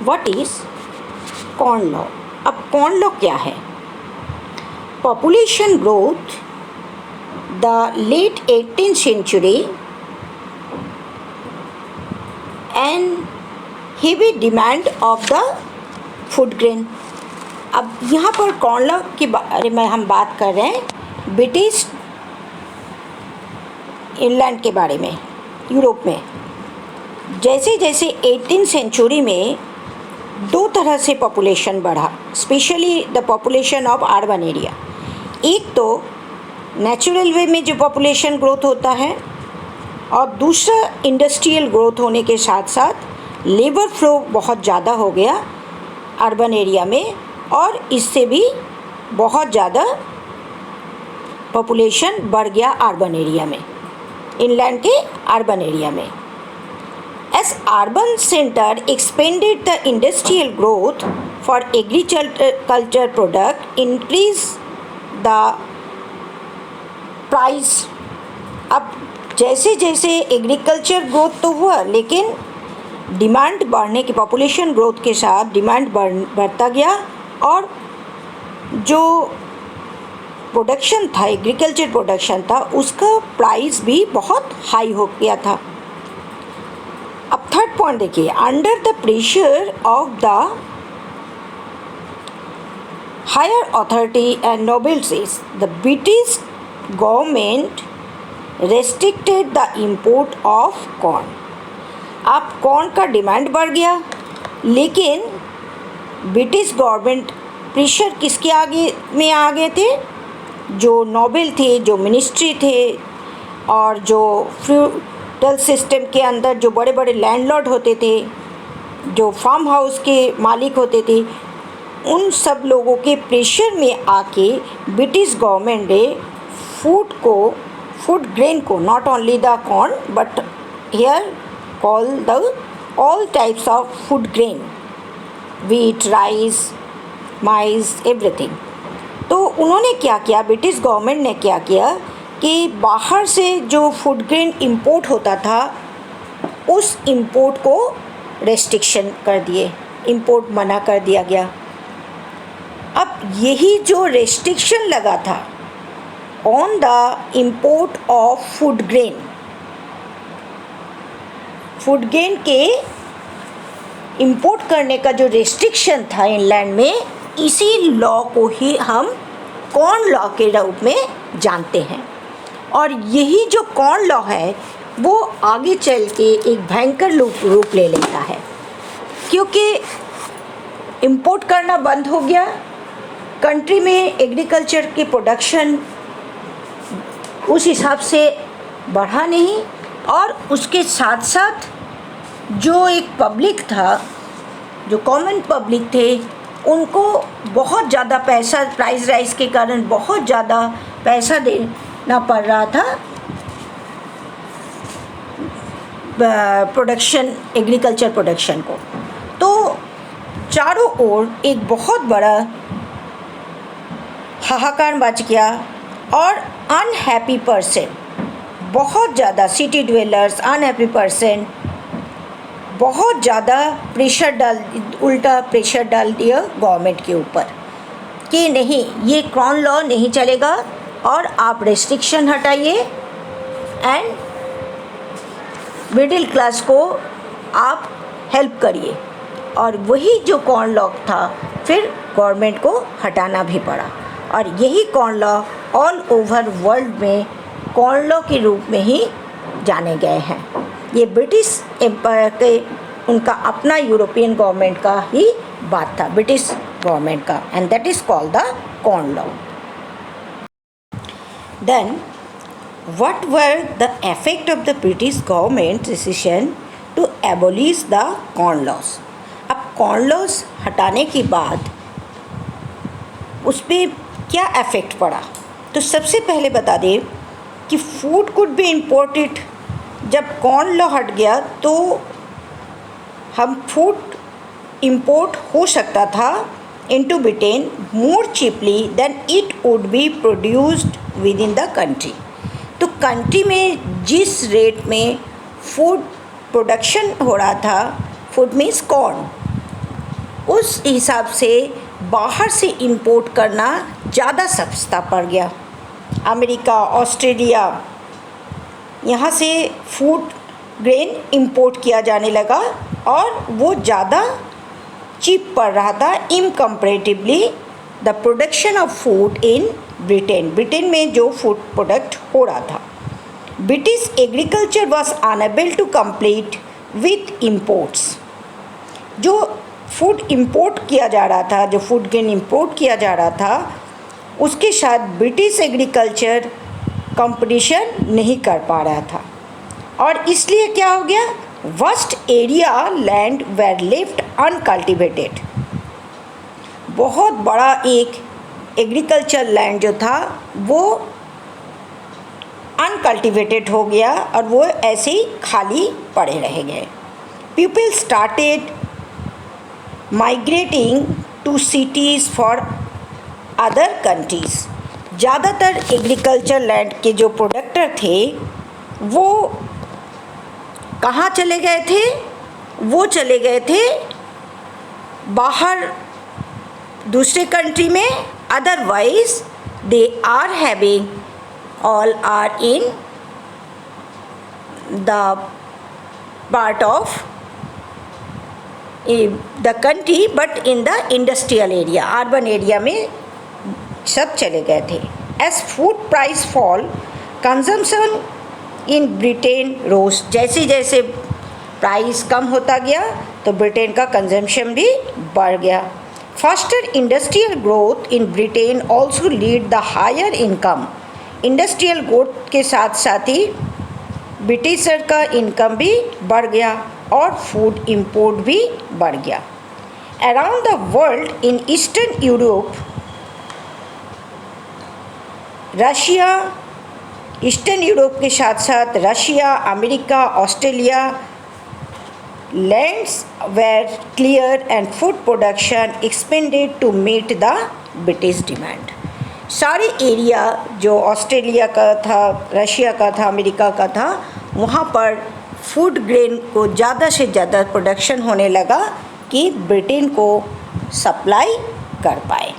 What is corn law? अब corn law क्या है? Population growth, the late 18th century and heavy demand of the food grain. अब यहाँ पर corn law के बारे में हम बात कर रहे हैं ब्रिटिश इंग्लैंड के बारे में, यूरोप में। जैसे जैसे 18th सेंचुरी में दो तरह से पॉपुलेशन बढ़ा, specially the population of urban area. एक तो नेचुरल वे में जो पॉपुलेशन ग्रोथ होता है, और दूसरा इंडस्ट्रियल ग्रोथ होने के साथ साथ लेबर फ्लो बहुत ज़्यादा हो गया अर्बन एरिया में, और इससे भी बहुत ज़्यादा पॉपुलेशन बढ़ गया अर्बन एरिया में, इंग्लैंड के अर्बन एरिया में। As urban center expanded, the industrial growth for agriculture product increased the price। अब जैसे जैसे एग्रीकल्चर ग्रोथ तो हुआ, लेकिन डिमांड बढ़ने की, पॉपुलेशन ग्रोथ के साथ डिमांड बढ़ता गया, और जो प्रोडक्शन था, एग्रीकल्चर प्रोडक्शन था, उसका प्राइस भी बहुत हाई हो गया था। अब थर्ड पॉइंट देखिए, under the pressure of the higher authority and nobilities, the British government restricted the import of corn. अब कॉर्न का डिमांड बढ़ गया, लेकिन ब्रिटिश गवर्नमेंट प्रेशर किसके आगे में आ गए थे? जो नोबल थे, जो मिनिस्ट्री थे, और जो फ्यूडल सिस्टम के अंदर जो बड़े बड़े लैंडलॉर्ड होते थे, जो फार्म हाउस के मालिक होते थे, उन सब लोगों के प्रेशर में आके ब्रिटिश गवर्नमेंट ने फूड ग्रेन को, not only the corn but here call the all types of food grain, wheat, rice, mice, everything. तो उन्होंने क्या किया, ब्रिटिश गवर्नमेंट ने क्या किया कि बाहर से जो फूड ग्रेन इंपोर्ट होता था, उस इंपोर्ट को रेस्ट्रिक्शन कर दिए, इंपोर्ट मना कर दिया गया। अब यही जो रेस्ट्रिक्शन लगा था on the import of food grain के इंपोर्ट करने का जो रेस्ट्रिक्शन था इंग्लैंड में, इसी लॉ को ही हम कॉर्न लॉ के रूप में जानते हैं। और यही जो कॉर्न लॉ है वो आगे चल के एक भयंकर रूप ले लेता है, क्योंकि इंपोर्ट करना बंद हो गया, कंट्री में एग्रीकल्चर की प्रोडक्शन उस हिसाब से बढ़ा नहीं, और उसके साथ साथ जो एक पब्लिक था, जो कॉमन पब्लिक थे, उनको बहुत ज़्यादा पैसा, प्राइस राइज के कारण बहुत ज़्यादा पैसा देना पड़ रहा था प्रोडक्शन, एग्रीकल्चर प्रोडक्शन को। तो चारों ओर एक बहुत बड़ा हाहाकार मच गया, और अनहैप्पी पर्सन, बहुत ज़्यादा सिटी ड्वेलर्स, अनहैप्पी पर्सन, बहुत ज़्यादा उल्टा प्रेशर डाल दिया गवर्नमेंट के ऊपर कि नहीं, ये कॉर्न लॉ नहीं चलेगा, और आप रेस्ट्रिक्शन हटाइए, एंड मिडिल क्लास को आप हेल्प करिए। और वही जो कॉर्न लॉ था, फिर गवर्नमेंट को हटाना भी पड़ा, और यही corn law all over world में कॉर्न लॉ के रूप में ही जाने गए हैं। ये ब्रिटिश एम्पायर के, उनका अपना यूरोपियन गवर्नमेंट का ही बात था, ब्रिटिश गवर्नमेंट का, and that is called the corn law. Then what were the effect of the British government decision to abolish the corn laws? अब कॉर्न लॉज हटाने के बाद उस पर क्या इफेक्ट पड़ा? तो सबसे पहले बता दें कि फूड कुड बी इम्पोर्टेड। जब कॉर्न लॉ हट गया तो हम फूड इंपोर्ट हो सकता था into Britain more cheaply than it would be produced with in the country. तो कंट्री में जिस रेट में फूड प्रोडक्शन हो रहा था, फूड मीन्स कॉर्न, उस हिसाब से बाहर से इंपोर्ट करना ज़्यादा सस्ता पड़ गया। अमेरिका, ऑस्ट्रेलिया, यहाँ से फूड ग्रेन इंपोर्ट किया जाने लगा और वो ज़्यादा चीप पड़ रहा था in comparatively the production of food in Britain. Britain में जो फूड प्रोडक्ट हो रहा था, British agriculture was unable to compete with imports. जो फूड इंपोर्ट किया जा रहा था, जो फूड ग्रेन इंपोर्ट किया जा रहा था, उसके साथ ब्रिटिश एग्रीकल्चर कंपटीशन नहीं कर पा रहा था और इसलिए क्या हो गया, waste area land were left uncultivated. बहुत बड़ा एक एग्रीकल्चर लैंड जो था वो अनकल्टिवेटेड हो गया और वो ऐसे ही खाली पड़े रह गए। People started migrating to cities for other countries. ज़्यादातर एग्रीकल्चर लैंड के जो प्रोडक्टर थे वो कहाँ चले गए थे, वो चले गए थे बाहर दूसरे कंट्री में। Otherwise they are having all are in the part of the country but in the industrial area, urban area में सब चले गए थे। As food price fall, consumption in Britain rose। जैसे जैसे प्राइस कम होता गया तो ब्रिटेन का कंजम्पशन भी बढ़ गया। Faster industrial growth in Britain also lead the higher income। Industrial growth के साथ साथ ही ब्रिटिशर का इनकम भी बढ़ गया और फूड इंपोर्ट भी बढ़ गया। Around the world in eastern Europe, Russia, eastern Europe के साथ साथ Russia, America, Australia, lands were clear and food production expanded to meet the British demand. सारे एरिया जो ऑस्ट्रेलिया का था, रशिया का था, अमेरिका का था, वहाँ पर फूड ग्रेन को ज़्यादा से ज़्यादा प्रोडक्शन होने लगा कि ब्रिटेन को सप्लाई कर पाए।